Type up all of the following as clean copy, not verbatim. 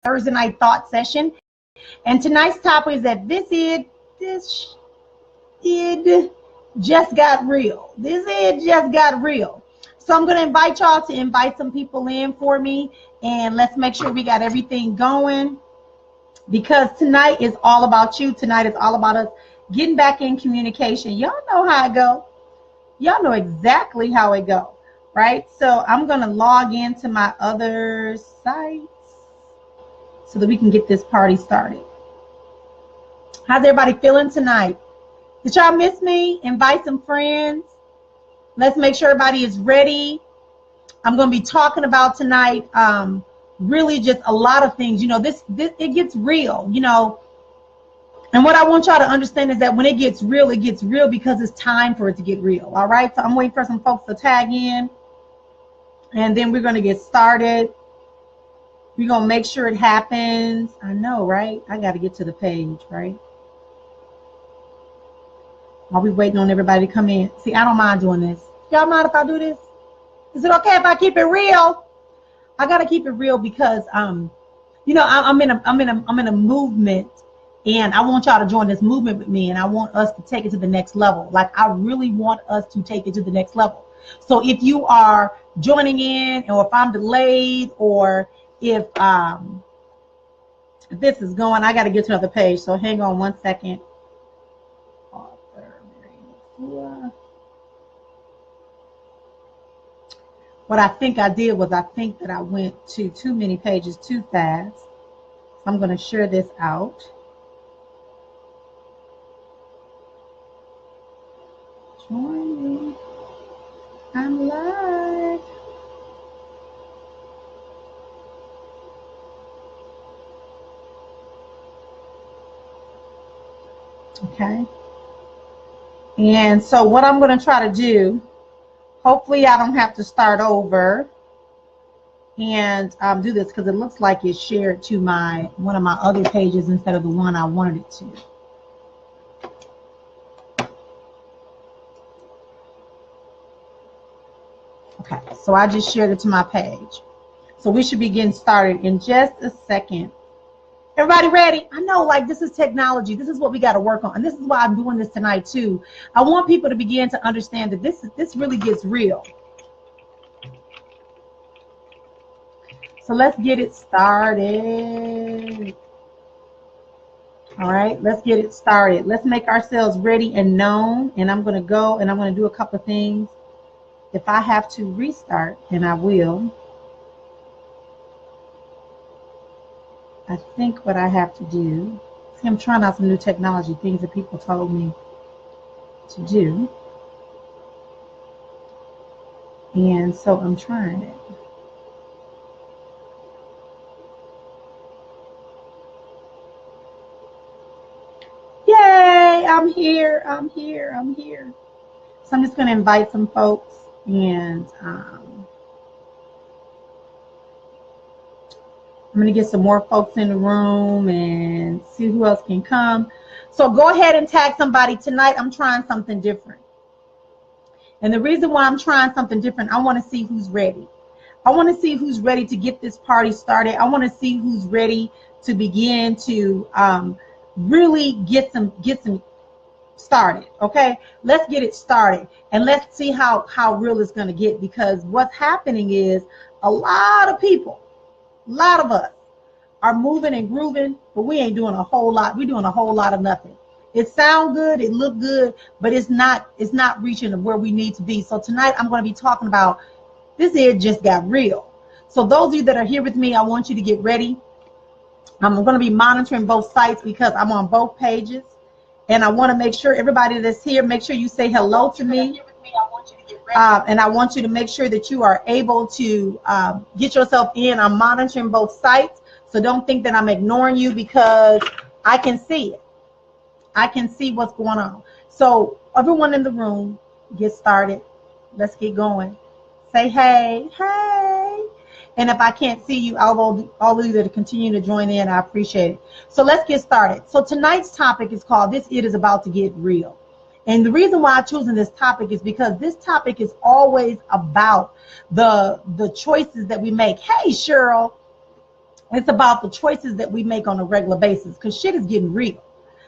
Thursday night thought session. And tonight's topic is that this just got real. This just got real. So I'm going to invite y'all to invite some people in for me. And let's make sure we got everything going. Because tonight is all about you. Tonight is all about us getting back in communication. Y'all know how it go. Y'all know exactly how it go, right? So I'm going to log into my other sites so that we can get this party started. How's everybody feeling tonight? Did y'all miss me? Invite some friends. Let's make sure everybody is ready. I'm going to be talking about tonight really just a lot of things. You know, this it gets real, you know. And what I want y'all to understand is that when it gets real because it's time for it to get real. All right. So I'm waiting for some folks to tag in. And then we're going to get started. We're going to make sure it happens. I know, right? I got to get to the page, right? While we waiting on everybody to come in. See, I don't mind doing this. Y'all mind if I do this? Is it okay if I keep it real? I got to keep it real because, you know, I'm in a movement. And I want y'all to join this movement with me, and I want us to take it to the next level. Like, I really want us to take it to the next level. So if you are joining in, or if I'm delayed, or if this is going, I got to get to another page. So hang on one second. Author Marrian Efua. What I think I did was I think that I went to too many pages too fast. So I'm going to share this out. Join me. I'm live. Okay. And so what I'm going to try to do, hopefully I don't have to start over and do this, because it looks like it's shared to one of my other pages instead of the one I wanted it to. Okay, so I just shared it to my page. So we should be getting started in just a second. Everybody ready? I know, like, this is technology. This is what we got to work on. And this is why I'm doing this tonight, too. I want people to begin to understand that this really gets real. So let's get it started. All right, let's get it started. Let's make ourselves ready and known. And I'm going to go and I'm going to do a couple of things. If I have to restart, and I will, I think what I have to do, see, I'm trying out some new technology, things that people told me to do. And so I'm trying it. Yay, I'm here. So I'm just going to invite some folks. And I'm going to get some more folks in the room and see who else can come. So go ahead and tag somebody. Tonight I'm trying something different. And the reason why I'm trying something different, I want to see who's ready. I want to see who's ready to get this party started. I want to see who's ready to begin to really get some started. Okay, let's get it started, and let's see how real it's going to get, because what's happening is a lot of people, a lot of us are moving and grooving, but we ain't doing a whole lot. We're doing a whole lot of nothing. It sounds good, it look good, but it's not reaching where we need to be. So tonight I'm going to be talking about this. It just got real. So those of you that are here with me, I want you to get ready. I'm going to be monitoring both sites because I'm on both pages. And I want to make sure everybody that's here, make sure you say hello to me. And I want you to make sure that you are able to get yourself in. I'm monitoring both sites. So don't think that I'm ignoring you, because I can see it. I can see what's going on. So everyone in the room, get started. Let's get going. Say hey, hey. And if I can't see you, all of you that continue to join in, I appreciate it. So let's get started. So tonight's topic is called It Is About to Get Real. And the reason why I'm choosing this topic is because this topic is always about the choices that we make. Hey, Cheryl. It's about the choices that we make on a regular basis, because shit is getting real.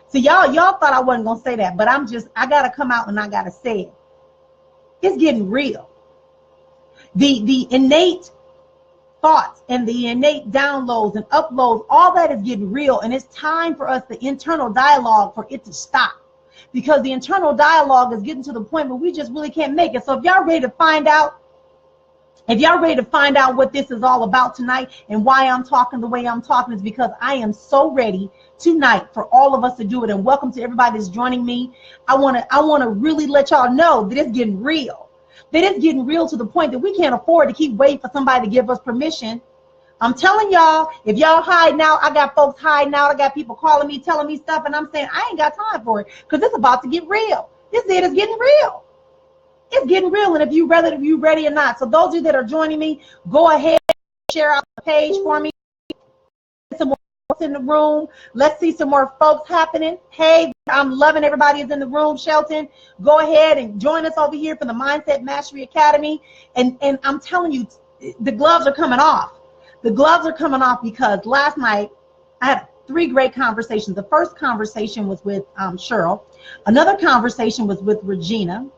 So y'all thought I wasn't gonna say that, but I gotta come out and I gotta say it. It's getting real. The innate thoughts and the innate downloads and uploads, all that is getting real, and it's time for us, the internal dialogue, for it to stop, because the internal dialogue is getting to the point where we just really can't make it. So if y'all ready to find out, what this is all about tonight and why I'm talking the way I'm talking, is because I am so ready tonight for all of us to do it. And welcome to everybody that's joining me. I want to really let y'all know that it's getting real. That it's getting real to the point that we can't afford to keep waiting for somebody to give us permission. I'm telling y'all, if y'all hide now, I got folks hiding out. I got people calling me, telling me stuff, and I'm saying I ain't got time for it, because it's about to get real. It's getting real. It's getting real, and if you ready or not. So those of you that are joining me, go ahead and share out the page for me. Some more folks in the room. Let's see some more folks happening. Hey, I'm loving everybody is in the room. Shelton, go ahead and join us over here for the Mindset Mastery Academy. And I'm telling you, the gloves are coming off. The gloves are coming off because last night I had 3 great conversations. The first conversation was with Cheryl. Another conversation was with Regina.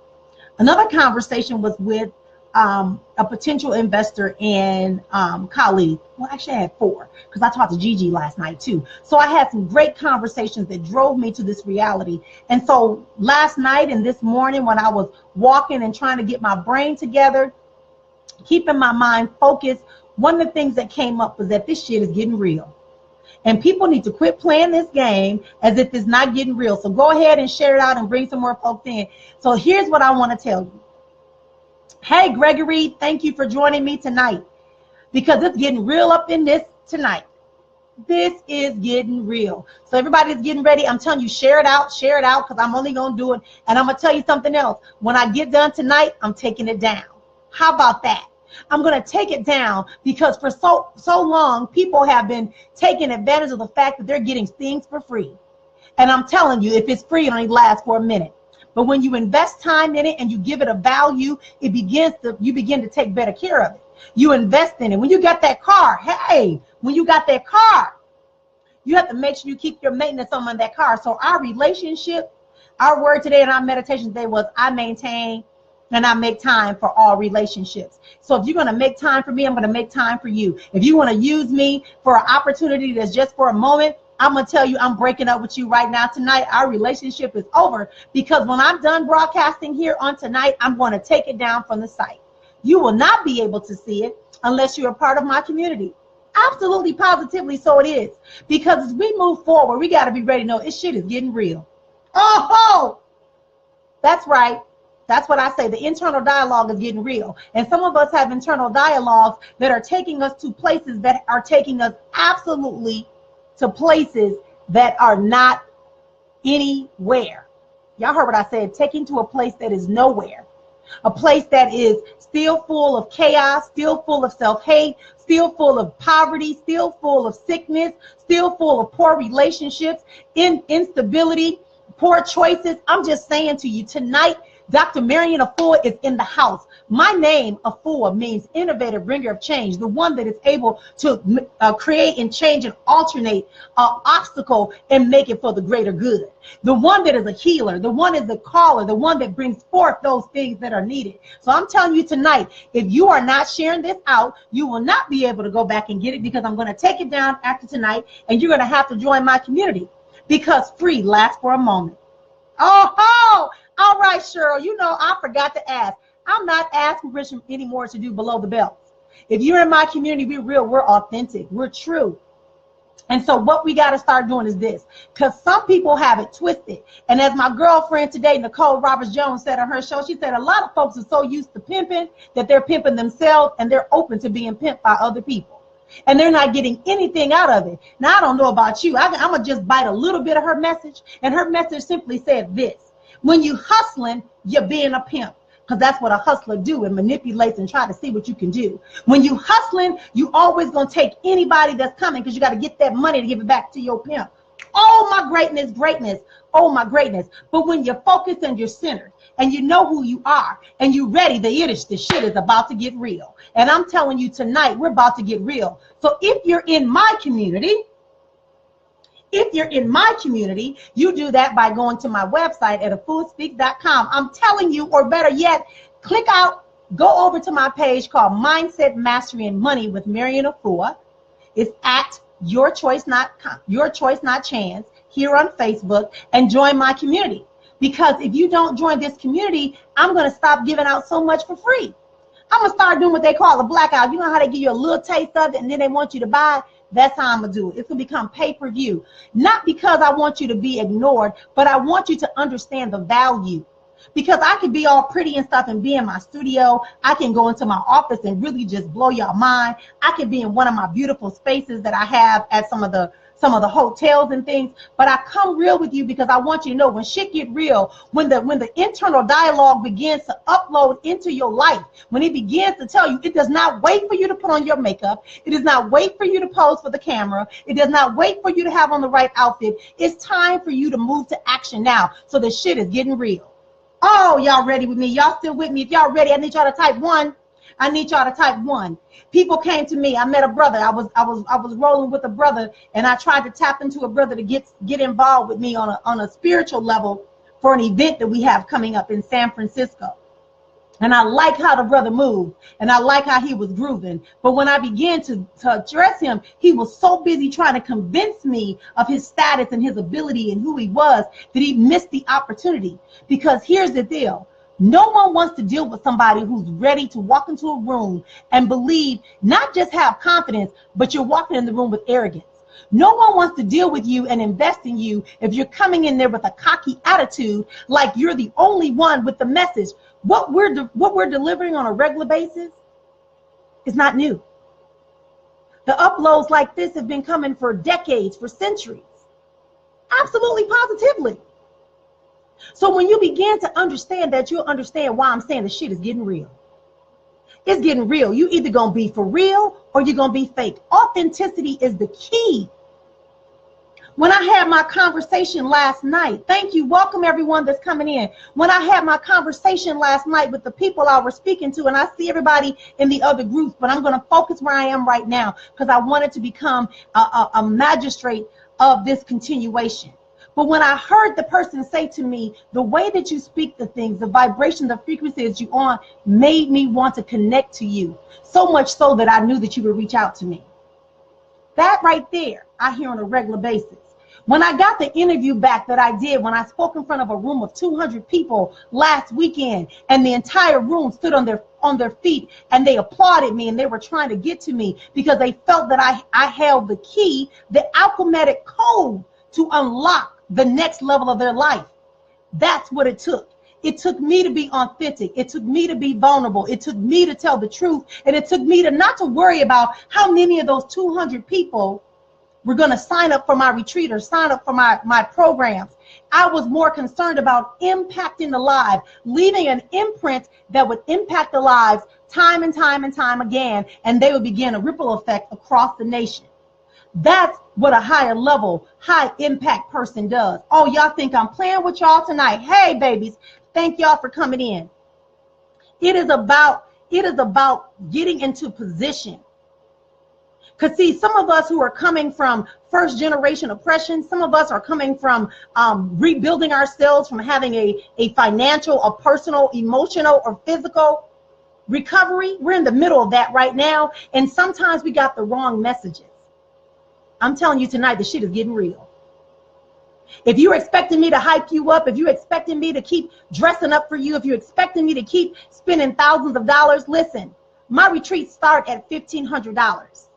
Another conversation was with a potential investor and colleague. Well, actually I had 4, because I talked to Gigi last night too. So I had some great conversations that drove me to this reality. And so last night and this morning, when I was walking and trying to get my brain together, keeping my mind focused, one of the things that came up was that this shit is getting real. And people need to quit playing this game as if it's not getting real. So go ahead and share it out and bring some more folks in. So here's what I want to tell you. Hey, Gregory, thank you for joining me tonight, because it's getting real up in this tonight. This is getting real. So everybody's getting ready. I'm telling you, share it out, because I'm only going to do it. And I'm going to tell you something else. When I get done tonight, I'm taking it down. How about that? I'm going to take it down, because for so long, people have been taking advantage of the fact that they're getting things for free. And I'm telling you, if it's free, it only lasts for a minute. But when you invest time in it and you give it a value, you begin to take better care of it. You invest in it. When you got that car, you have to make sure you keep your maintenance on that car. So our relationship, our word today and our meditation today was, I maintain and I make time for all relationships. So if you're going to make time for me, I'm going to make time for you. If you want to use me for an opportunity that's just for a moment, I'm going to tell you, I'm breaking up with you right now. Tonight, our relationship is over, because when I'm done broadcasting here on tonight, I'm going to take it down from the site. You will not be able to see it unless you're a part of my community. Absolutely, positively, so it is. Because as we move forward, we got to be ready to know this shit is getting real. Oh, that's right. That's what I say. The internal dialogue is getting real. And some of us have internal dialogues that are taking us to places that are taking us absolutely to places that are not anywhere. Y'all heard what I said, taking to a place that is nowhere. A place that is still full of chaos, still full of self-hate, still full of poverty, still full of sickness, still full of poor relationships, instability, poor choices. I'm just saying to you tonight, Dr. Marrian Efua is in the house. My name, Efua, means innovator, bringer of change, the one that is able to create and change and alternate an obstacle and make it for the greater good. The one that is a healer, the one is the caller, the one that brings forth those things that are needed. So I'm telling you tonight, if you are not sharing this out, you will not be able to go back and get it, because I'm going to take it down after tonight, and you're going to have to join my community, because free lasts for a moment. Oh, all right, Cheryl, you know, I forgot to ask. I'm not asking permission anymore to do below the belt. If you're in my community, we're real, we're authentic, we're true. And so what we got to start doing is this, because some people have it twisted. And as my girlfriend today, Nicole Roberts-Jones, said on her show, she said a lot of folks are so used to pimping that they're pimping themselves, and they're open to being pimped by other people. And they're not getting anything out of it. Now, I don't know about you. I'm going to just bite a little bit of her message. And her message simply said this: when you hustling, you're being a pimp. Because that's what a hustler do, and manipulates and try to see what you can do. When you hustling, you always going to take anybody that's coming, because you got to get that money to give it back to your pimp. oh my greatness, greatness, oh my greatness. But when you're focused and you're centered and you know who you are and you're ready, the shit is about to get real. And I'm telling you tonight, we're about to get real. So if you're in my community, you do that by going to my website at efuaspeaks.com. I'm telling you, or better yet, go over to my page called Mindset, Mastery, and Money with Marrian Efua. It's at Your Choice Not Chance here on Facebook, and join my community. Because if you don't join this community, I'm going to stop giving out so much for free. I'm going to start doing what they call a blackout. You know how they give you a little taste of it and then they want you to buy? That's how I'm going to do it. It's going to become pay-per-view. Not because I want you to be ignored, but I want you to understand the value. Because I could be all pretty and stuff and be in my studio. I can go into my office and really just blow your mind. I could be in one of my beautiful spaces that I have at some of the hotels and things. But I come real with you because I want you to know when shit get real, when the internal dialogue begins to upload into your life, when it begins to tell you, it does not wait for you to put on your makeup. It does not wait for you to pose for the camera. It does not wait for you to have on the right outfit. It's time for you to move to action now. So the shit is getting real. Oh, y'all ready with me? Y'all still with me? If y'all ready, I need y'all to type 1. I need y'all to type 1. People came to me. I met a brother. I was rolling with a brother, and I tried to tap into a brother to get involved with me on a spiritual level for an event that we have coming up in San Francisco. And I like how the brother moved, and I like how he was grooving. But when I began to address him, he was so busy trying to convince me of his status and his ability and who he was that he missed the opportunity. Because here's the deal. No one wants to deal with somebody who's ready to walk into a room and believe, not just have confidence, but you're walking in the room with arrogance. No one wants to deal with you and invest in you if you're coming in there with a cocky attitude, like you're the only one with the message. What we're delivering on a regular basis is not new. The uploads like this have been coming for decades, for centuries. Absolutely, positively. So when you begin to understand that, you'll understand why I'm saying the shit is getting real. It's getting real. You either going to be for real or you're going to be fake. Authenticity is the key. When I had my conversation last night, thank you, welcome everyone that's coming in. When I had my conversation last night with the people I was speaking to, and I see everybody in the other groups, but I'm going to focus where I am right now because I wanted to become a magistrate of this continuation. But when I heard the person say to me, the way that you speak the things, the vibration, the frequency that you on made me want to connect to you. So much so that I knew that you would reach out to me. That right there, I hear on a regular basis. When I got the interview back that I did, when I spoke in front of a room of 200 people last weekend, and the entire room stood on their feet and they applauded me and they were trying to get to me because they felt that I held the key, the alchemical code to unlock the next level of their life. That's what it took. It took me to be authentic. It took me to be vulnerable. It took me to tell the truth. And it took me to not to worry about how many of those 200 people were going to sign up for my retreat or sign up for my programs. I was more concerned about impacting the lives, leaving an imprint that would impact the lives time and time and time again, and they would begin a ripple effect across the nation. That's what a higher level, high impact person does. Oh, y'all think I'm playing with y'all tonight? Hey, babies, thank y'all for coming in. It is about getting into position. Because see, some of us who are coming from first generation oppression, some of us are coming from rebuilding ourselves, from having a financial, a personal, emotional, or physical recovery. We're in the middle of that right now. And sometimes we got the wrong messages. I'm telling you tonight, the shit is getting real. If you're expecting me to hype you up, if you're expecting me to keep dressing up for you, if you're expecting me to keep spending thousands of dollars, listen, my retreats start at $1,500.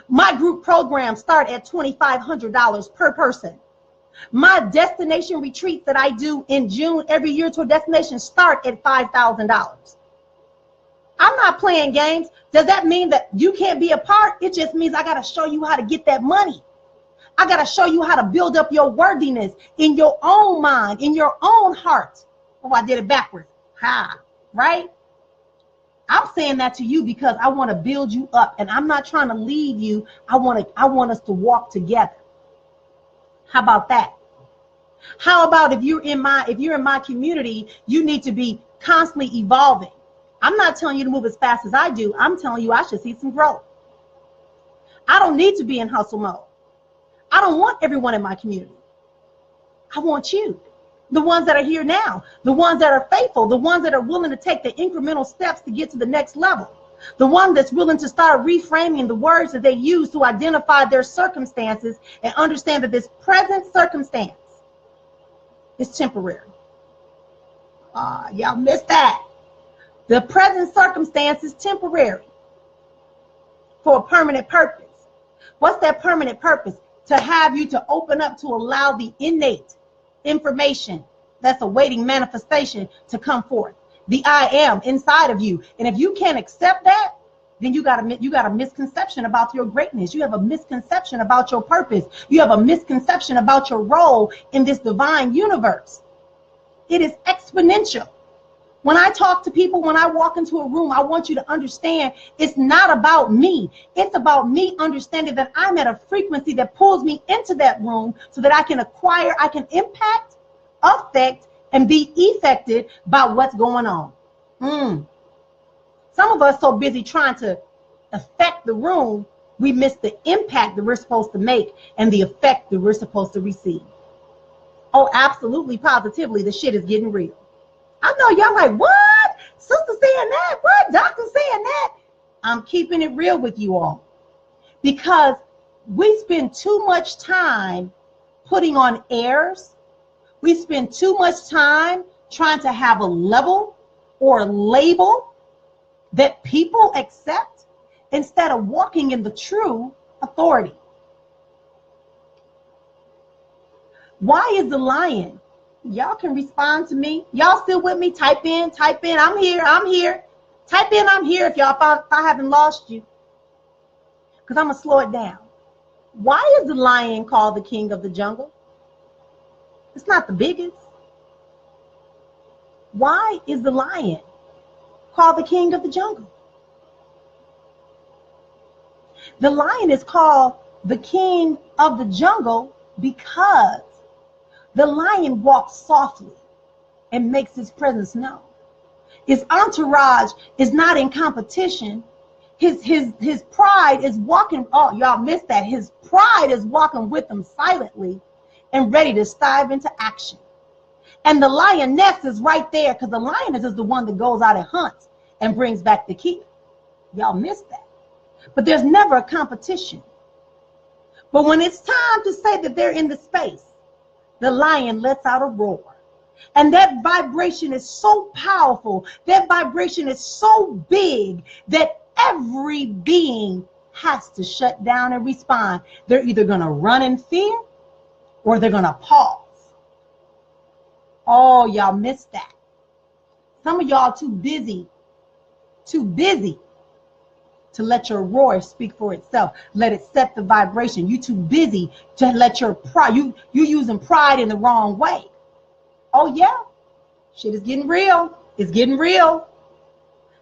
My group programs start at $2,500 per person. My destination retreats that I do in June every year to a destination start at $5,000. I'm not playing games. Does that mean that you can't be a part? It just means I got to show you how to get that money. I got to show you how to build up your worthiness in your own mind, in your own heart. Oh, I did it backwards. Ha, right? I'm saying that to you because I want to build you up, and I'm not trying to leave you. I want us to walk together. How about that? How about if you're in my community, you need to be constantly evolving. I'm not telling you to move as fast as I do. I'm telling you I should see some growth. I don't need to be in hustle mode. I don't want everyone in my community. I want you, the ones that are here now, the ones that are faithful, the ones that are willing to take the incremental steps to get to the next level, the one that's willing to start reframing the words that they use to identify their circumstances and understand that this present circumstance is temporary. Y'all missed that. The present circumstance is temporary for a permanent purpose. What's that permanent purpose? To have you to open up to allow the innate information that's awaiting manifestation to come forth. The I am inside of you. And if you can't accept that, then you got a misconception about your greatness. You have a misconception about your purpose. You have a misconception about your role in this divine universe. It is exponential. When I talk to people, when I walk into a room, I want you to understand it's not about me. It's about me understanding that I'm at a frequency that pulls me into that room so that I can acquire, I can impact, affect, and be affected by what's going on. Some of us so busy trying to affect the room, we miss the impact that we're supposed to make and the effect that we're supposed to receive. Oh, absolutely, positively, the shit is getting real. I know y'all like, what? Sister saying that? What? Doctor saying that? I'm keeping it real with you all. Because we spend too much time putting on airs. We spend too much time trying to have a level or a label that people accept instead of walking in the true authority. Why is the lion? Y'all can respond to me. Y'all still with me? Type in. I'm here. Type in, I'm here if I haven't lost you. Because I'm going to slow it down. Why is the lion called the king of the jungle? It's not the biggest. Why is the lion called the king of the jungle? The lion is called the king of the jungle because the lion walks softly and makes his presence known. His entourage is not in competition. His pride is walking. Oh, y'all missed that. His pride is walking with him silently and ready to dive into action. And the lioness is right there because the lioness is the one that goes out and hunts and brings back the kill. Y'all missed that. But there's never a competition. But when it's time to say that they're in the space, the lion lets out a roar. And that vibration is so powerful, that vibration is so big that every being has to shut down and respond. They're either going to run in fear or they're going to pause. Oh, y'all missed that. Some of y'all too busy to let your roar speak for itself. Let it set the vibration. You too busy to let your pride, you using pride in the wrong way. Oh yeah, shit is getting real. It's getting real.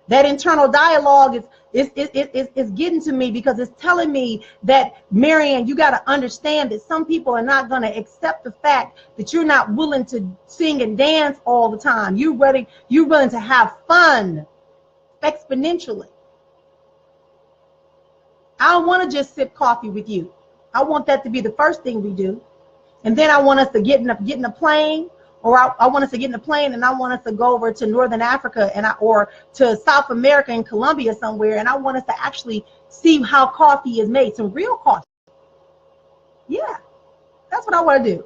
That internal dialogue is getting to me because it's telling me that, Marrian, you got to understand that some people are not going to accept the fact that you're not willing to sing and dance all the time. You're willing to have fun exponentially. I don't want to just sip coffee with you. I want that to be the first thing we do. And then I want us to get in a plane, or I want us to get in a plane and I want us to go over to Northern Africa or to South America and Colombia somewhere. And I want us to actually see how coffee is made, some real coffee. Yeah, that's what I want to do.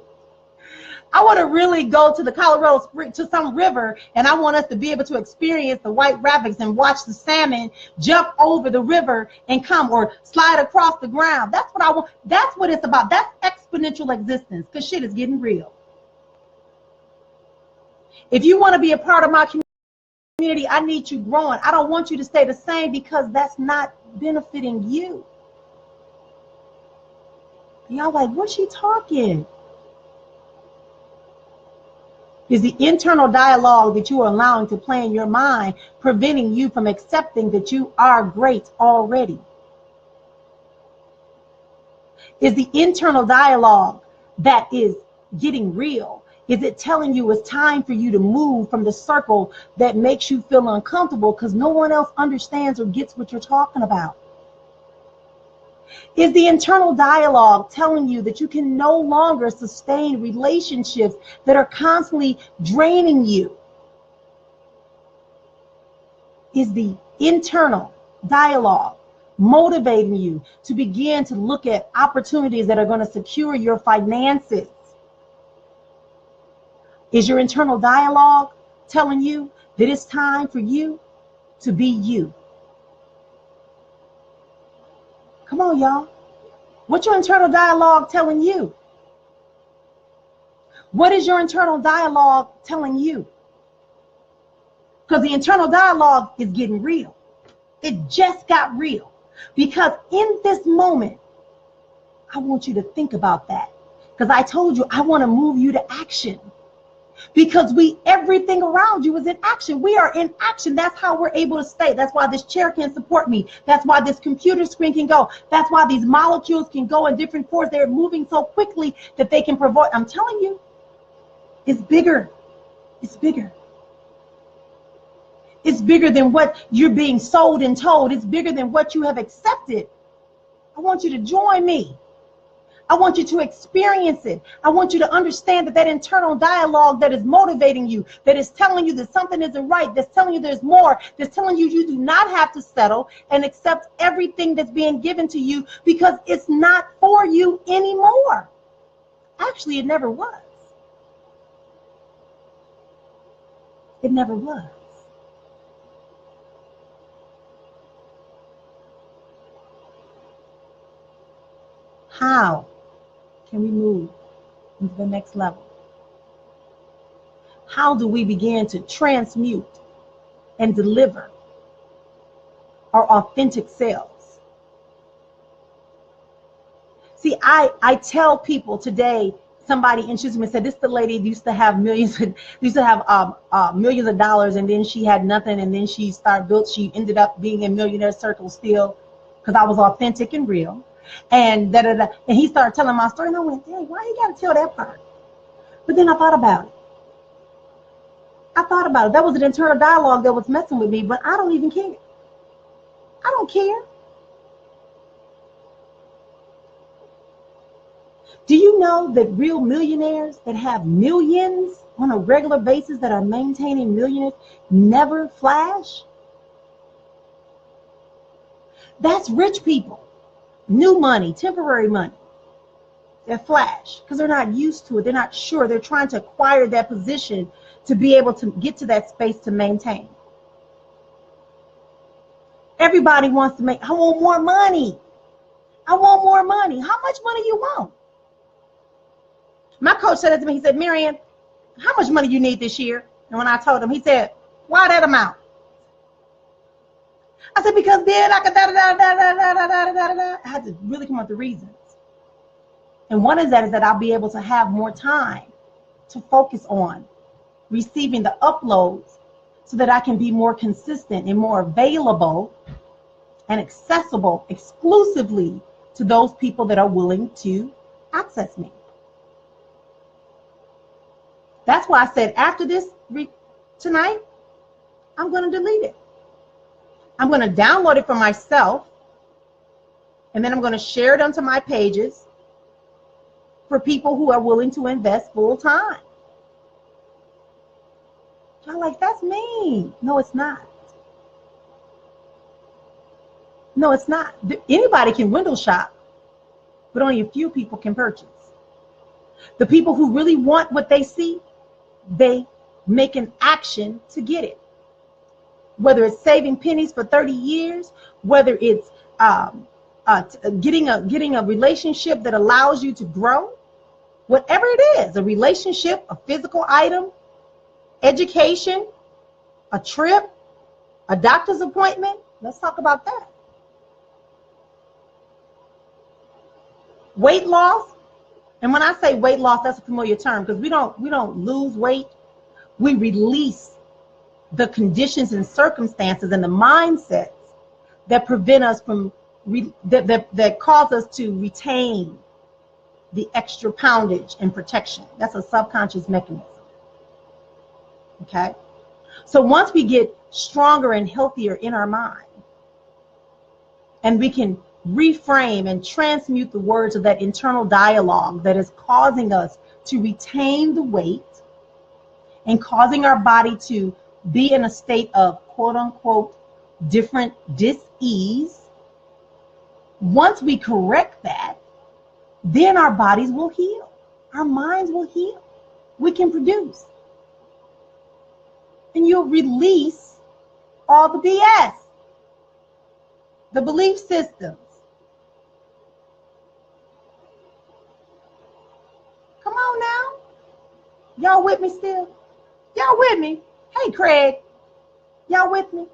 I want to really go to the Colorado Spring, to some river, and I want us to be able to experience the white rapids and watch the salmon jump over the river and come or slide across the ground. That's what I want. That's what it's about. That's exponential existence, because shit is getting real. If you want to be a part of my community, I need you growing. I don't want you to stay the same because that's not benefiting you. Y'all like, what's she talking? Is the internal dialogue that you are allowing to play in your mind preventing you from accepting that you are great already? Is the internal dialogue that is getting real? Is it telling you it's time for you to move from the circle that makes you feel uncomfortable because no one else understands or gets what you're talking about? Is the internal dialogue telling you that you can no longer sustain relationships that are constantly draining you? Is the internal dialogue motivating you to begin to look at opportunities that are going to secure your finances? Is your internal dialogue telling you that it's time for you to be you? Come on, y'all. What's your internal dialogue telling you? What is your internal dialogue telling you? Because the internal dialogue is getting real. It just got real. Because in this moment, I want you to think about that. Because I told you, I want to move you to action. Because everything around you is in action. We are in action. That's how we're able to stay. That's why this chair can support me. That's why this computer screen can go. That's why these molecules can go in different forces. They're moving so quickly that they can provide. I'm telling you, it's bigger. It's bigger. It's bigger than what you're being sold and told. It's bigger than what you have accepted. I want you to join me. I want you to experience it. I want you to understand that internal dialogue that is motivating you, that is telling you that something isn't right, that's telling you there's more, that's telling you you do not have to settle and accept everything that's being given to you because it's not for you anymore. Actually, it never was. It never was. How can we move into the next level? How do we begin to transmute and deliver our authentic selves? See, I tell people today, somebody introduced me and said, this is the lady used to have millions of dollars, and then she had nothing, and then she ended up being in millionaire circles still, because I was authentic and real. And and he started telling my story, and I went, dang, why you gotta tell that part? But then I thought about it. That was an internal dialogue that was messing with me, but I don't even care. I don't care. Do you know that real millionaires that have millions on a regular basis, that are maintaining millionaires, never flash? That's rich people. New money, temporary money. They flash because they're not used to it. They're not sure. They're trying to acquire that position to be able to get to that space to maintain. Everybody wants to I want more money. I want more money. How much money you want? My coach said it to me. He said, Marrian, how much money you need this year? And when I told him, he said, why that amount? I said, because then I could I had to really come up with the reasons. And one is that I'll be able to have more time to focus on receiving the uploads so that I can be more consistent and more available and accessible exclusively to those people that are willing to access me. That's why I said after this tonight, I'm going to delete it. I'm going to download it for myself, and then I'm going to share it onto my pages for people who are willing to invest full time. I'm like, that's me. No, it's not. No, it's not. Anybody can window shop, but only a few people can purchase. The people who really want what they see, they make an action to get it. Whether it's saving pennies for 30 years, whether it's getting a relationship that allows you to grow, whatever it is, a relationship, a physical item, education, a trip, a doctor's appointment. Let's talk about that. Weight loss. And when I say weight loss, that's a familiar term because we don't lose weight. We release the conditions and circumstances and the mindsets that prevent us from that cause us to retain the extra poundage and protection. That's a subconscious mechanism. Okay? So once we get stronger and healthier in our mind, and we can reframe and transmute the words of that internal dialogue that is causing us to retain the weight and causing our body to be in a state of quote unquote different dis-ease. Once we correct that, then our bodies will heal. Our minds will heal. We can produce. And you'll release all the BS, the belief systems. Come on now. Y'all with me still? Y'all with me? Hey, Craig. Y'all with me?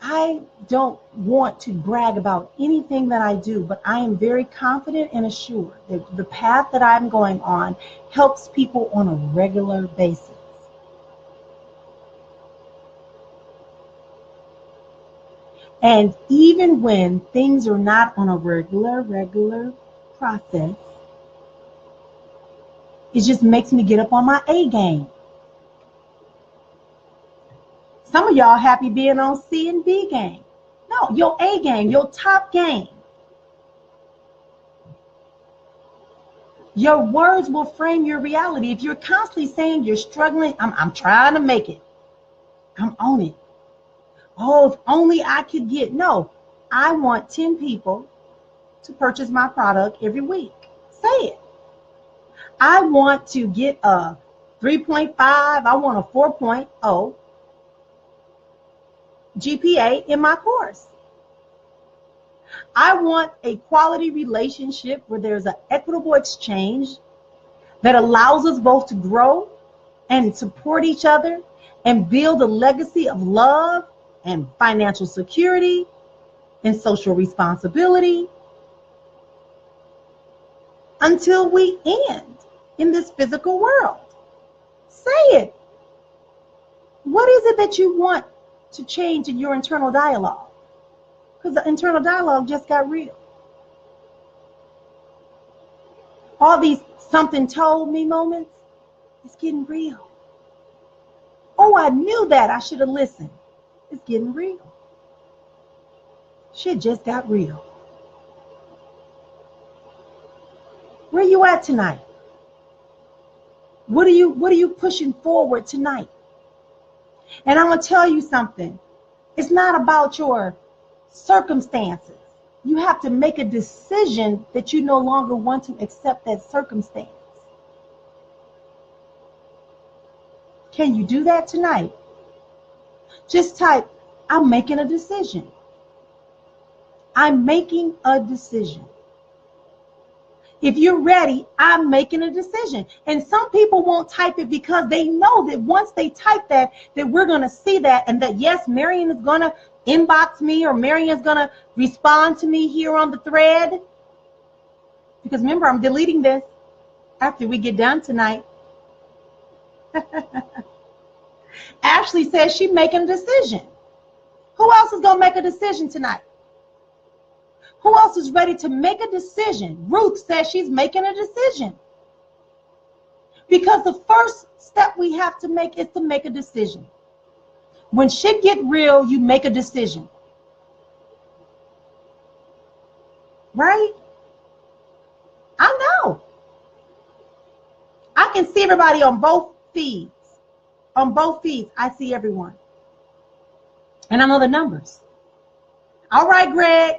I don't want to brag about anything that I do, but I am very confident and assured that the path that I'm going on helps people on a regular basis. And even when things are not on a regular process, it just makes me get up on my A game. Some of y'all happy being on C and B game. No, your A game, your top game. Your words will frame your reality. If you're constantly saying you're struggling, I'm trying to make it. I'm on it. Oh, if only I could get. No, I want 10 people to purchase my product every week. Say it. I want to get a 3.5. I want a 4.0 GPA in my course. I want a quality relationship where there's an equitable exchange that allows us both to grow and support each other and build a legacy of love and financial security and social responsibility until we end in this physical world. Say it. What is it that you want to change in your internal dialogue? Because the internal dialogue just got real. All these something told me moments, it's getting real. Oh, I knew that. I should have listened. It's getting real. Shit just got real. Where you at tonight? What are you pushing forward tonight? And I'm going to tell you something. It's not about your circumstances. You have to make a decision that you no longer want to accept that circumstance. Can you do that tonight? Just type, I'm making a decision. I'm making a decision. If you're ready, I'm making a decision. And some people won't type it because they know that once they type that we're going to see that, and that, yes, Marrian is going to inbox me, or Marrian is going to respond to me here on the thread. Because remember, I'm deleting this after we get done tonight. Ashley says she's making a decision. Who else is going to make a decision tonight? Who else is ready to make a decision? Ruth says she's making a decision. Because the first step we have to make is to make a decision. When shit get real, you make a decision. Right? I know. I can see everybody on both feeds. On both feeds, I see everyone. And I know the numbers. All right, Greg.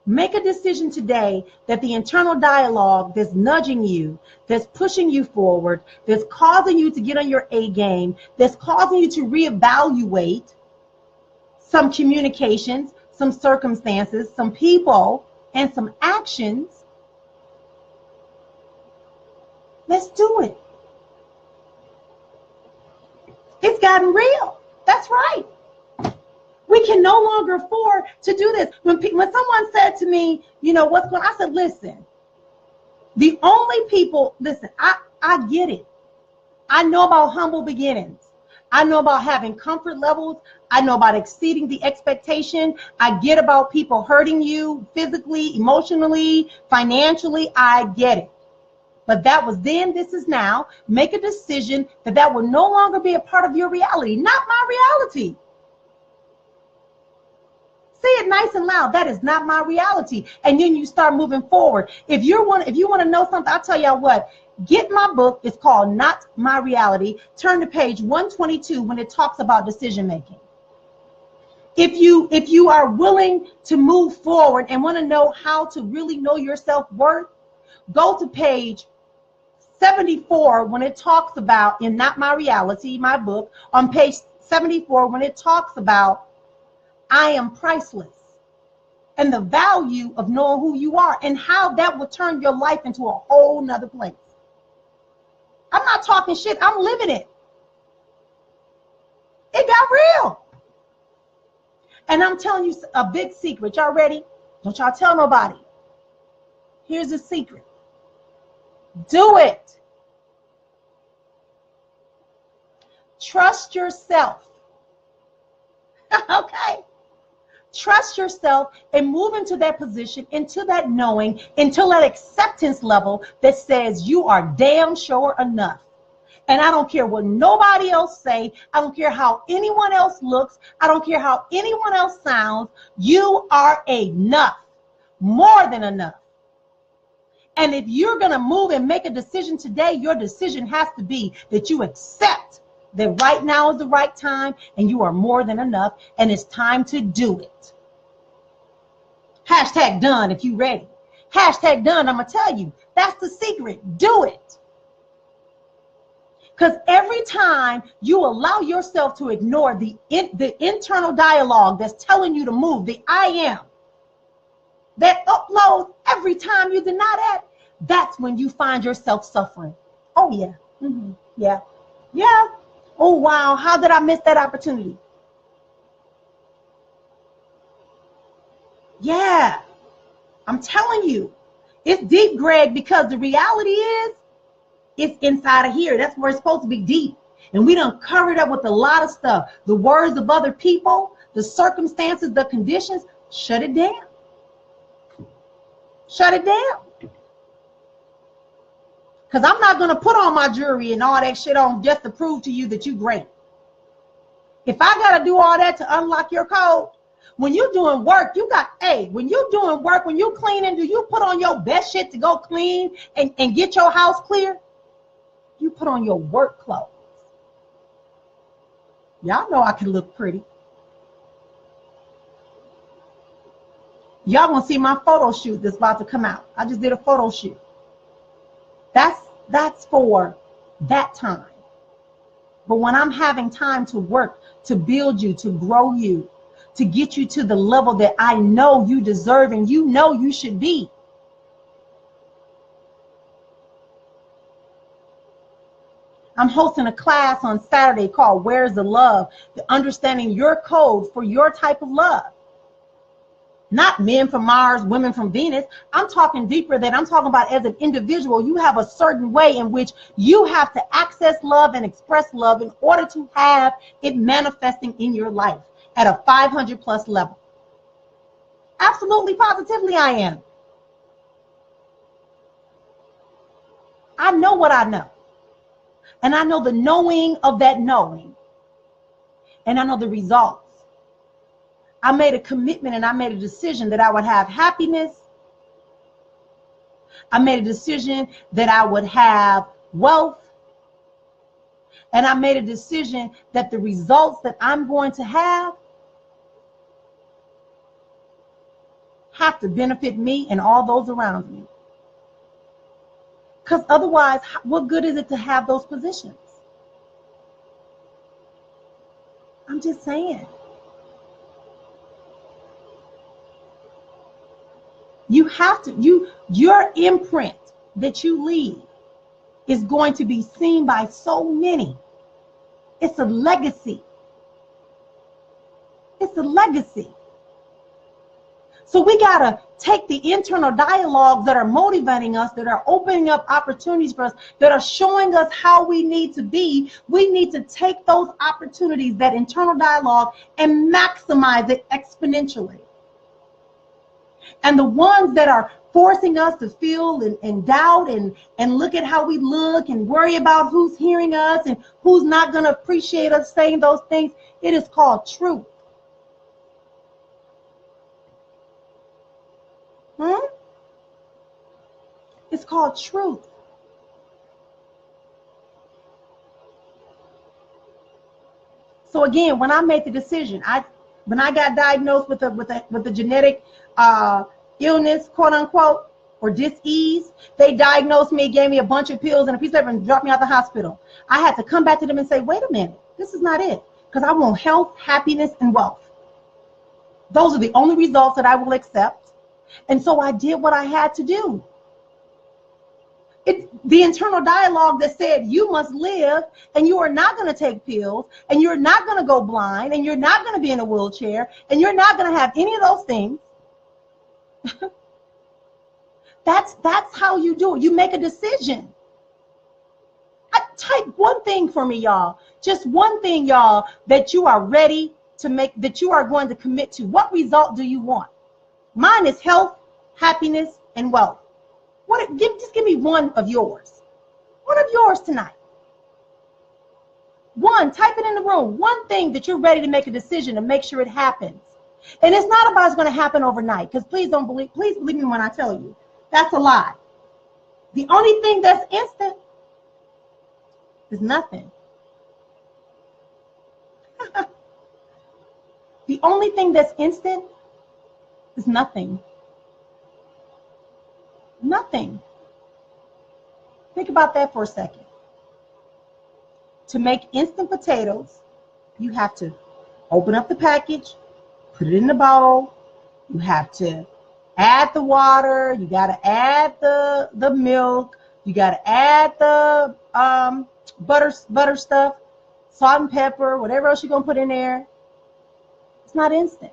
Make a decision today that the internal dialogue that's nudging you, that's pushing you forward, that's causing you to get on your A game, that's causing you to reevaluate some communications, some circumstances, some people, and some actions. Let's do it. It's gotten real. That's right. We can no longer afford to do this. When someone said to me, you know, what's going on? I said, listen, the only people, listen, I get it. I know about humble beginnings. I know about having comfort levels. I know about exceeding the expectation. I get about people hurting you physically, emotionally, financially. I get it. But that was then, this is now. Make a decision that that will no longer be a part of your reality, not my reality. Say it nice and loud. That is not my reality. And then you start moving forward. If you want to know something, I'll tell y'all what. Get my book. It's called Not My Reality. Turn to page 122 when it talks about decision making. If you are willing to move forward and want to know how to really know your self-worth, go to page 74 when it talks about, in Not My Reality, my book, on page 74 when it talks about I am priceless, and the value of knowing who you are and how that will turn your life into a whole nother place. I'm not talking shit. I'm living it. It got real. And I'm telling you a big secret. Y'all ready? Don't y'all tell nobody. Here's a secret. Do it. Trust yourself. Okay. Trust yourself and move into that position, into that knowing, into that acceptance level that says you are damn sure enough. And I don't care what nobody else say. I don't care how anyone else looks. I don't care how anyone else sounds. You are enough, more than enough. And if you're going to move and make a decision today, your decision has to be that you accept that right now is the right time and you are more than enough and it's time to do it. Hashtag done if you ready. Hashtag done, I'm going to tell you. That's the secret. Do it. Because every time you allow yourself to ignore the internal dialogue that's telling you to move, the I am, that uploads every time you deny that, that's when you find yourself suffering. Oh, yeah. Mm-hmm. Yeah. Yeah. Oh, wow. How did I miss that opportunity? Yeah. I'm telling you. It's deep, Greg, because the reality is it's inside of here. That's where it's supposed to be deep. And we done covered up with a lot of stuff. The words of other people, the circumstances, the conditions. Shut it down. Shut it down. Because I'm not going to put on my jewelry and all that shit on just to prove to you that you're great. If I got to do all that to unlock your code, when you're doing work, when you're doing work, when you cleaning, do you put on your best shit to go clean and get your house clear? You put on your work clothes. Y'all know I can look pretty. Y'all gonna see my photo shoot that's about to come out. I just did a photo shoot. That's for that time. But when I'm having time to work, to build you, to grow you, to get you to the level that I know you deserve and you know you should be. I'm hosting a class on Saturday called Where's the Love? Understanding your code for your type of love. Not men from Mars, women from Venus. I'm talking deeper than I'm talking about as an individual. You have a certain way in which you have to access love and express love in order to have it manifesting in your life at a 500 plus level. Absolutely, positively I am. I know what I know. And I know the knowing of that knowing. And I know the results. I made a commitment and I made a decision that I would have happiness. I made a decision that I would have wealth. And I made a decision that the results that I'm going to have to benefit me and all those around me. Because otherwise, what good is it to have those positions? I'm just saying. You have to, your imprint that you leave is going to be seen by so many. It's a legacy. It's a legacy. So we got to take the internal dialogues that are motivating us, that are opening up opportunities for us, that are showing us how we need to be. We need to take those opportunities, that internal dialogue, and maximize it exponentially. And the ones that are forcing us to feel and doubt and look at how we look and worry about who's hearing us and who's not going to appreciate us saying those things, it is called truth. It's called truth. So again, when I made the decision, when I got diagnosed with the genetic illness, quote unquote, or dis-ease, they diagnosed me, gave me a bunch of pills and a piece of paper and dropped me out the hospital. I had to come back to them and say, wait a minute, this is not it, because I want health, happiness, and wealth. Those are the only results that I will accept. And so I did what I had to do. It's the internal dialogue that said you must live and you are not going to take pills and you're not going to go blind and you're not going to be in a wheelchair and you're not going to have any of those things. That's how you do it. You make a decision. Type one thing for me, y'all. Just one thing, y'all, that you are ready to make, that you are going to commit to. What result do you want? Mine is health, happiness, and wealth. Just give me one of yours. One of yours tonight. One, type it in the room. One thing that you're ready to make a decision to make sure it happens. And it's not about it's going to happen overnight, because please believe me when I tell you. That's a lie. The only thing that's instant is nothing. The only thing that's instant is nothing. Nothing. Think about that for a second. To make instant potatoes, you have to open up the package, put it in the bowl. You have to add the water. You got to add the milk. You got to add the butter stuff, salt and pepper, whatever else you're going to put in there. It's not instant.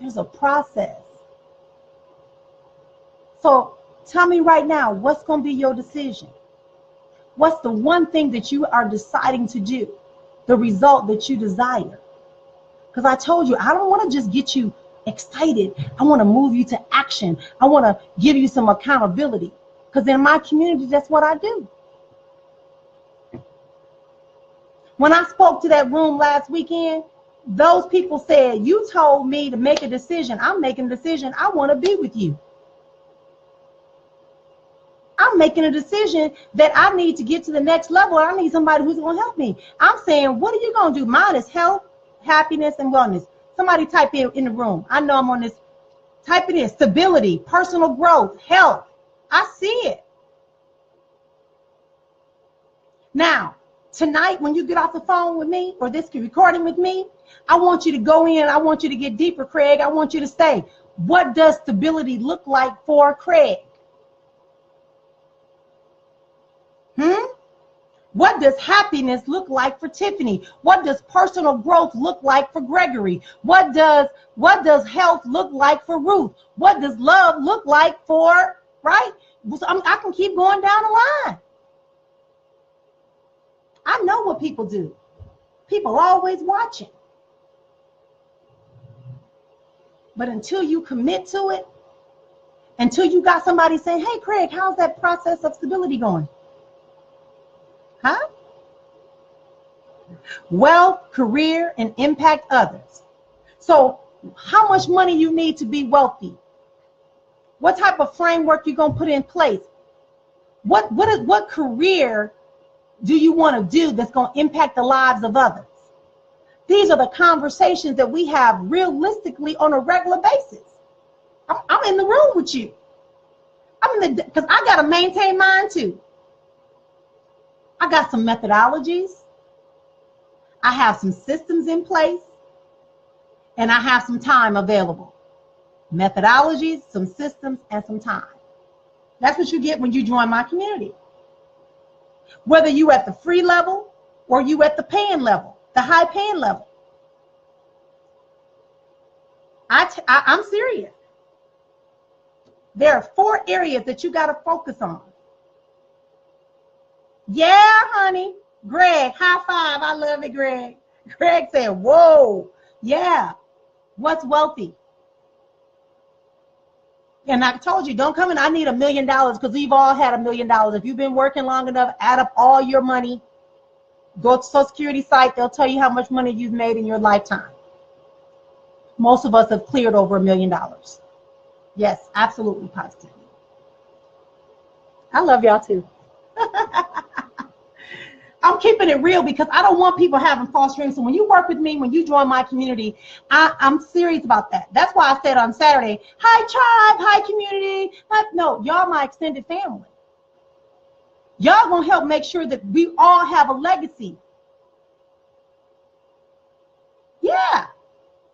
There's a process. So tell me right now, what's going to be your decision? What's the one thing that you are deciding to do? The result that you desire? Because I told you, I don't want to just get you excited. I want to move you to action. I want to give you some accountability. Because in my community, that's what I do. When I spoke to that room last weekend, those people said, you told me to make a decision. I'm making a decision. I want to be with you. I'm making a decision that I need to get to the next level. I need somebody who's going to help me. I'm saying, what are you going to do? Mine is health, happiness, and wellness. Somebody type in the room. I know I'm on this. Type it in. Stability, personal growth, health. I see it. Now, tonight, when you get off the phone with me or this recording with me, I want you to go in. I want you to get deeper, Craig. I want you to say, what does stability look like for Craig? What does happiness look like for Tiffany? What does personal growth look like for Gregory? What does health look like for Ruth? What does love look like for, right? So I can keep going down the line. I know what people do. People are always watching. But until you commit to it, until you got somebody saying, hey, Craig, how's that process of stability going? Huh? Wealth, career, and impact others. So how much money you need to be wealthy? What type of framework you going to put in place? What career do you want to do that's going to impact the lives of others? These are the conversations that we have realistically on a regular basis. I'm in the room with you. Because I got to maintain mine too. I got some methodologies. I have some systems in place. And I have some time available. Methodologies, some systems, and some time. That's what you get when you join my community. Whether you at the free level or you at the paying level, the high paying level. I'm serious. There are 4 areas that you got to focus on. Yeah, honey. Greg, high five. I love it, Greg. Greg said, whoa. Yeah. What's wealthy? And I told you, don't come in, I need $1 million, because we've all had $1 million. If you've been working long enough, add up all your money. Go to Social Security site. They'll tell you how much money you've made in your lifetime. Most of us have cleared over $1 million. Yes, absolutely, positively. I love y'all too. I'm keeping it real because I don't want people having false dreams. So when you work with me, when you join my community, I'm serious about that. That's why I said on Saturday, hi tribe, hi community. No, y'all my extended family. Y'all gonna help make sure that we all have a legacy. Yeah,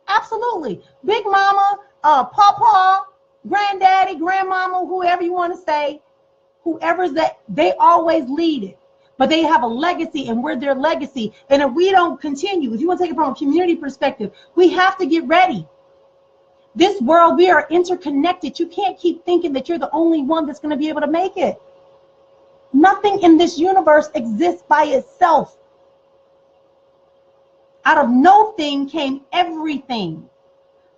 absolutely. Big mama, papa, granddaddy, grandmama, whoever you want to say, whoever's that, they always lead it. But they have a legacy, and we're their legacy. And if we don't continue, if you want to take it from a community perspective, we have to get ready. This world, we are interconnected. You can't keep thinking that you're the only one that's going to be able to make it. Nothing in this universe exists by itself. Out of no thing came everything.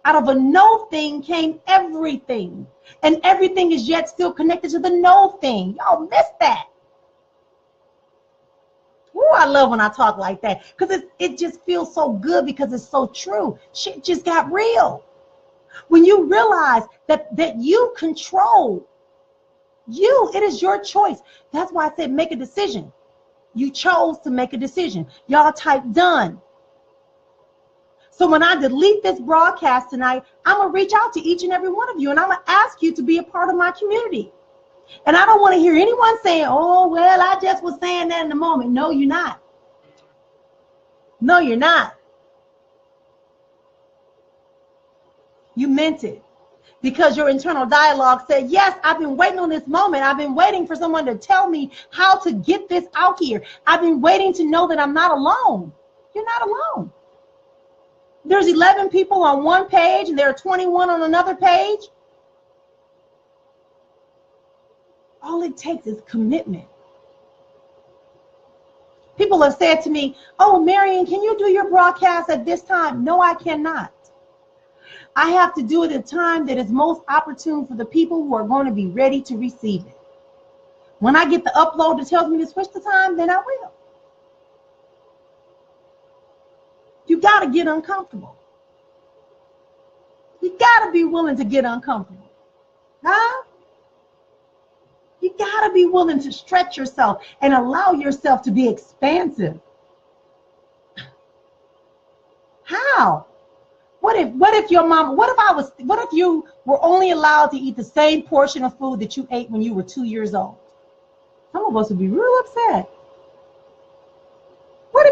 Out of a no thing came everything. And everything is yet still connected to the no thing. Y'all missed that. Ooh, I love when I talk like that, because it just feels so good, because it's so true. Shit just got real. When you realize that you control you, it is your choice. That's why I said make a decision. You chose to make a decision. Y'all type done. So when I delete this broadcast tonight, I'm going to reach out to each and every one of you, and I'm going to ask you to be a part of my community. And I don't want to hear anyone saying, oh, well, I just was saying that in the moment. No, you're not. No, you're not. You meant it. Because your internal dialogue said, yes, I've been waiting on this moment. I've been waiting for someone to tell me how to get this out here. I've been waiting to know that I'm not alone. You're not alone. There's 11 people on one page, and there are 21 on another page. All it takes is commitment. People have said to me, oh, Marian, can you do your broadcast at this time? No, I cannot. I have to do it at a time that is most opportune for the people who are going to be ready to receive it. When I get the upload that tells me to switch the time, then I will. You got to get uncomfortable. You got to be willing to get uncomfortable. Huh? You got to be willing to stretch yourself and allow yourself to be expansive. How? What if your mom, what if you were only allowed to eat the same portion of food that you ate when you were 2 years old? Some of us would be real upset. What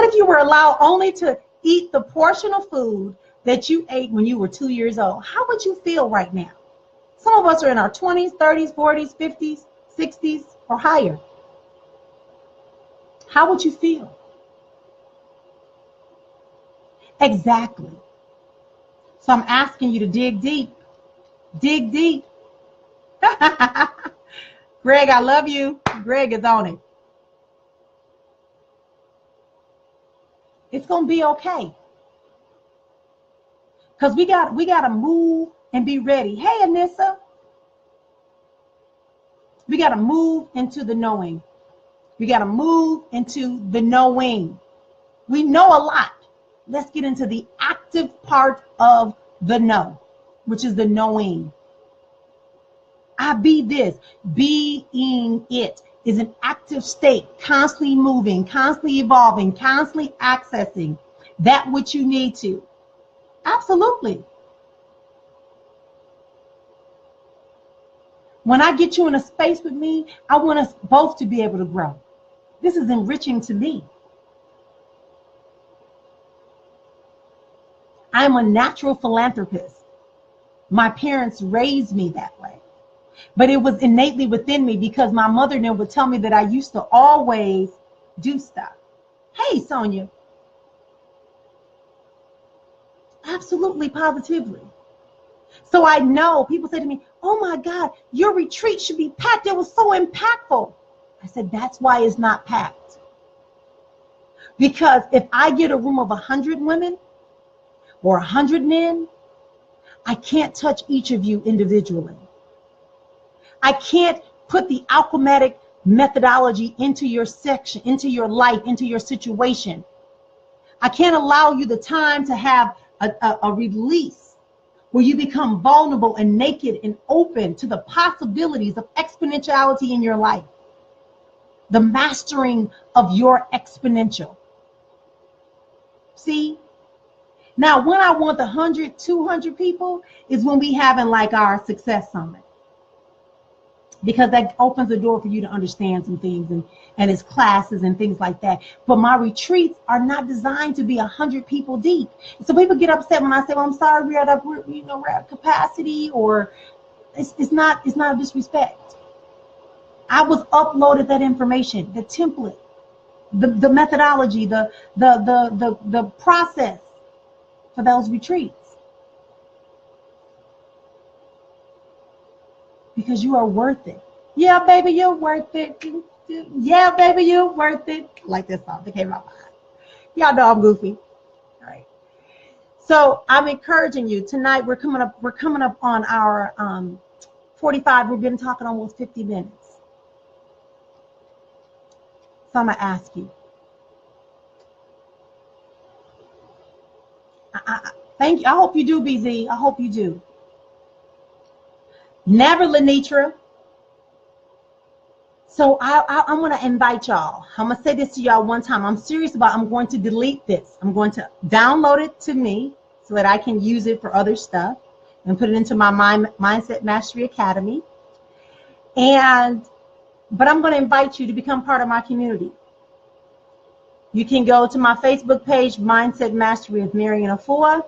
if you were allowed only to eat the portion of food that you ate when you were 2 years old? How would you feel right now? Some of us are in our 20s, 30s, 40s, 50s, 60s, or higher. How would you feel? Exactly. So I'm asking you to dig deep. Dig deep. Greg, I love you. Greg is on it. It's going to be okay. Because we got to move and be ready. Hey, Anissa. We got to move into the knowing. We got to move into the knowing. We know a lot. Let's get into the active part of the know, which is the knowing. I be this. Being it is an active state, constantly moving, constantly evolving, constantly accessing that which you need to. Absolutely. When I get you in a space with me, I want us both to be able to grow. This is enriching to me. I'm a natural philanthropist. My parents raised me that way. But it was innately within me because my mother then would tell me that I used to always do stuff. Hey, Sonia. Absolutely, positively. So I know, people say to me, oh my God, your retreat should be packed. It was so impactful. I said, that's why it's not packed. Because if I get a room of 100 women or 100 men, I can't touch each of you individually. I can't put the alchematic methodology into your section, into your life, into your situation. I can't allow you the time to have a release where you become vulnerable and naked and open to the possibilities of exponentiality in your life. The mastering of your exponential. See? Now, when I want the 100, 200 people is when we having like our success summit. Because that opens the door for you to understand some things and it's classes and things like that. But my retreats are not designed to be 100 people deep. So people get upset when I say, well, I'm sorry, we're at capacity, or it's not a disrespect. I was uploaded that information, the template, the methodology, the process for those retreats. Because you are worth it. Yeah, baby, you're worth it. Yeah, baby, you're worth it. Like this song that came out. Y'all know I'm goofy. All right. So I'm encouraging you tonight. We're coming up on our 45. We've been talking almost 50 minutes. So I'm gonna ask you. Thank you. I hope you do, BZ. I hope you do. Never, Lenitra. So I'm going to invite y'all. I'm going to say this to y'all one time. I'm serious about I'm going to delete this. I'm going to download it to me so that I can use it for other stuff and put it into my Mindset Mastery Academy. But I'm going to invite you to become part of my community. You can go to my Facebook page, Mindset Mastery with Marrian Efua.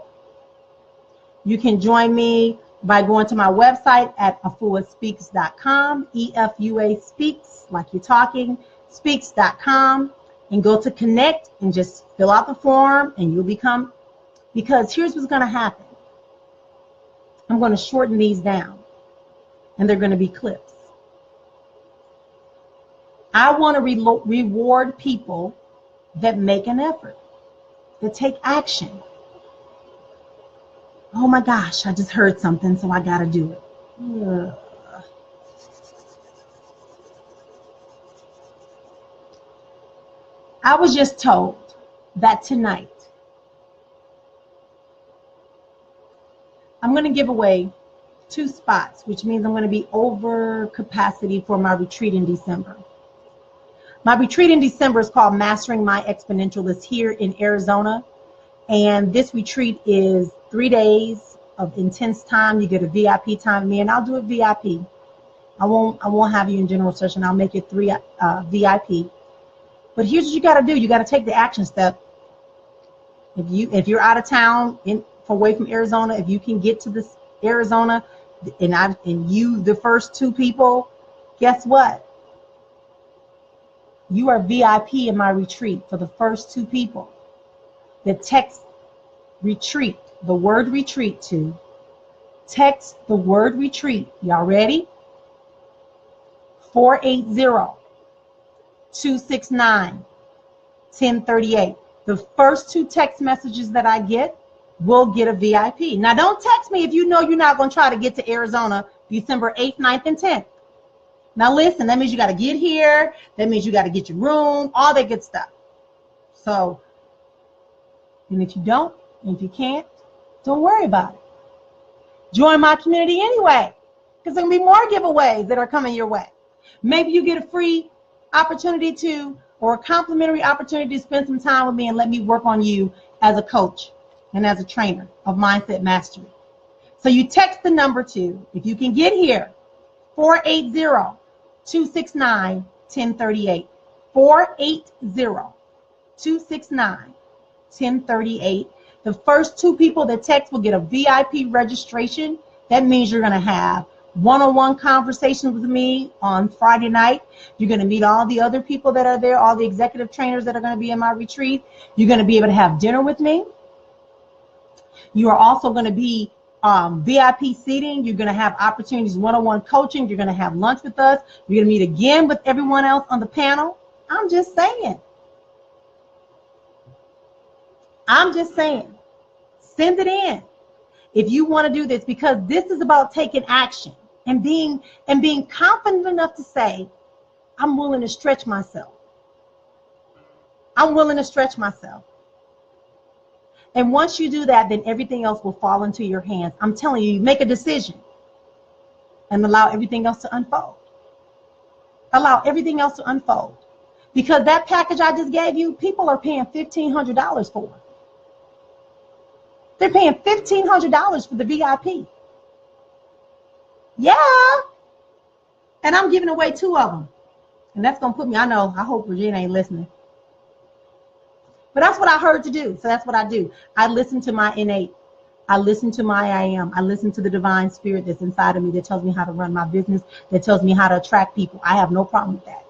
You can join me by going to my website at efuaspeaks.com, EFUA speaks, like you're talking, speaks.com, and go to connect and just fill out the form and you'll become, because here's what's going to happen. I'm going to shorten these down and they're going to be clips. I want to reward people that make an effort, that take action. Oh my gosh, I just heard something, so I got to do it. Ugh. I was just told that tonight I'm going to give away 2 spots, which means I'm going to be over capacity for my retreat in December. My retreat in December is called Mastering My Exponential. It's here in Arizona. And this retreat is 3 days of intense time. You get a VIP time with me, and I'll do it VIP. I won't have you in general session. I'll make it 3 VIP. But here's what you got to do. You got to take the action step. If you're out of town, away from Arizona, if you can get to this Arizona, and you the first 2 people, guess what? You are VIP in my retreat for the first 2 people. The text retreat, the word retreat to, text the word retreat. Y'all ready? 480-269-1038. The first 2 text messages that I get will get a VIP. Now don't text me if you know you're not going to try to get to Arizona December 8th, 9th, and 10th. Now listen, that means you got to get here. That means you got to get your room, all that good stuff. So, and if you don't, and if you can't, don't worry about it. Join my community anyway, because there can be more giveaways that are coming your way. Maybe you get a free opportunity or a complimentary opportunity to spend some time with me and let me work on you as a coach and as a trainer of Mindset Mastery. So you text the number to, if you can get here, 480-269-1038. 480-269-1038. The first 2 people that text will get a VIP registration. That means you're going to have one-on-one conversations with me on Friday night. You're going to meet all the other people that are there, all the executive trainers that are going to be in my retreat. You're going to be able to have dinner with me. You are also going to be VIP seating. You're going to have opportunities, one-on-one coaching. You're going to have lunch with us. You're going to meet again with everyone else on the panel. I'm just saying. I'm just saying. Send it in if you want to do this, because this is about taking action and being confident enough to say, I'm willing to stretch myself. I'm willing to stretch myself. And once you do that, then everything else will fall into your hands. I'm telling you, you make a decision and allow everything else to unfold. Allow everything else to unfold. Because that package I just gave you, people are paying $1,500 for. They're paying $1,500 for the VIP. Yeah. And I'm giving away 2 of them. And that's going to put me, I hope Regina ain't listening. But that's what I heard to do. So that's what I do. I listen to my innate. I listen to my I am. I listen to the divine spirit that's inside of me that tells me how to run my business, that tells me how to attract people. I have no problem with that.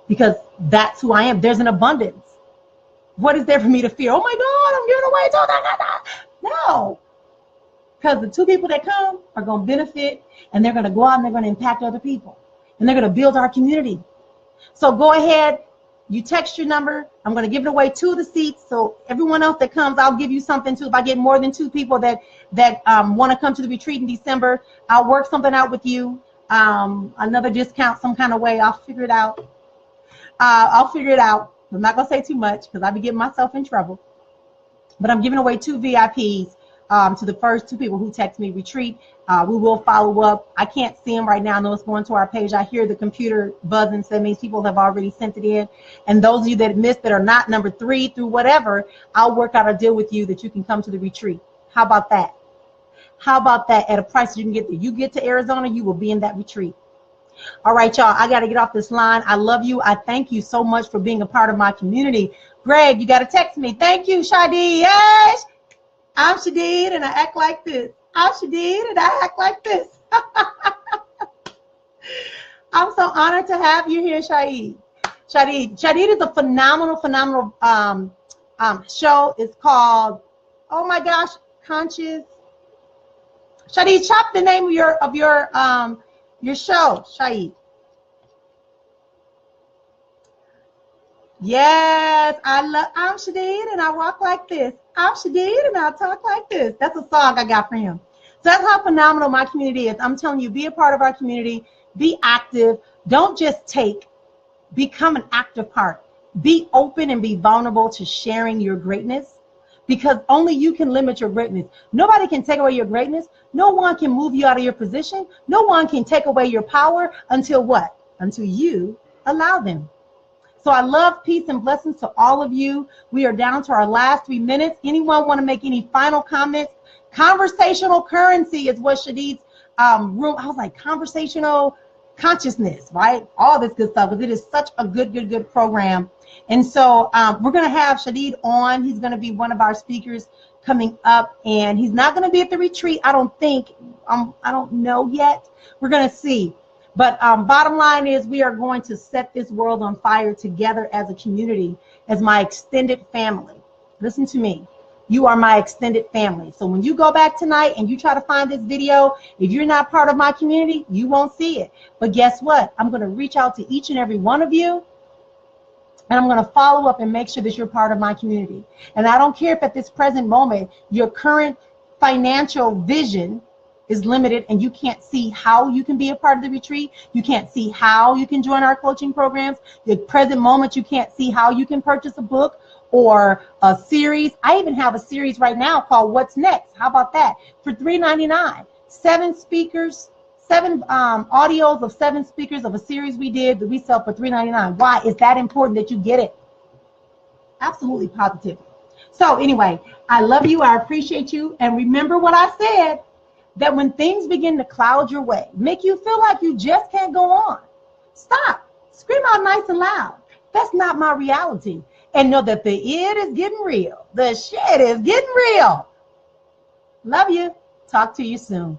Because that's who I am. There's an abundance. What is there for me to fear? Oh my God, I'm giving away 2. No. Because the 2 people that come are going to benefit, and they're going to go out and they're going to impact other people. And they're going to build our community. So go ahead. You text your number. I'm going to give it away 2 of the seats. So everyone else that comes, I'll give you something too. If I get more than 2 people that want to come to the retreat in December, I'll work something out with you. Another discount, some kind of way. I'll figure it out. I'll figure it out. I'm not going to say too much because I'll be getting myself in trouble. But I'm giving away 2 VIPs to the first 2 people who text me retreat. We will follow up. I can't see them right now. I know it's going to our page. I hear the computer buzzing, so that means people have already sent it in. And those of you that missed that are not number 3 through whatever, I'll work out a deal with you that you can come to the retreat. How about that? How about that? At a price you can get there. You get to Arizona, you will be in that retreat. All right, y'all. I got to get off this line. I love you. I thank you so much for being a part of my community. Greg, you got to text me. Thank you, Shadi. Yes. I'm Shadid and I act like this. I'm Shadid and I act like this. I'm so honored to have you here, Shadid. Shadid is a phenomenal show. It's called, oh my gosh, Conscious. Shadid, chop the name of your show, Shadid. Yes, I'm Shadid and I walk like this. I'm Shadid and I talk like this. That's a song I got for him. So that's how phenomenal my community is. I'm telling you, be a part of our community. Be active. Don't just take. Become an active part. Be open and be vulnerable to sharing your greatness, because only you can limit your greatness. Nobody can take away your greatness. No one can move you out of your position. No one can take away your power until what? Until you allow them. So I love, peace, and blessings to all of you. We are down to our last 3 minutes. Anyone want to make any final comments? Conversational currency is what Shadid's room. I was like, conversational consciousness, right? All this good stuff, because it is such a good program. And so we're going to have Shadid on. He's going to be one of our speakers coming up, and he's not going to be at the retreat, I don't think. I don't know yet. We're going to see. But bottom line is, we are going to set this world on fire together as a community, as my extended family. Listen to me. You are my extended family. So when you go back tonight and you try to find this video, if you're not part of my community, you won't see it. But guess what? I'm going to reach out to each and every one of you, and I'm going to follow up and make sure that you're part of my community. And I don't care if at this present moment your current financial vision is limited and you can't see how you can be a part of the retreat. You can't see how you can join our coaching programs. The present moment, you can't see how you can purchase a book or a series. I even have a series right now called What's Next. How about that? For $3.99. 7 speakers, 7 audios of 7 speakers of a series we did that we sell for $3.99. Why is that important that you get it? Absolutely, positively. So anyway, I love you. I appreciate you. And remember what I said, that when things begin to cloud your way, make you feel like you just can't go on, stop. Scream out nice and loud. That's not my reality. And know that the it is getting real. The shit is getting real. Love you. Talk to you soon.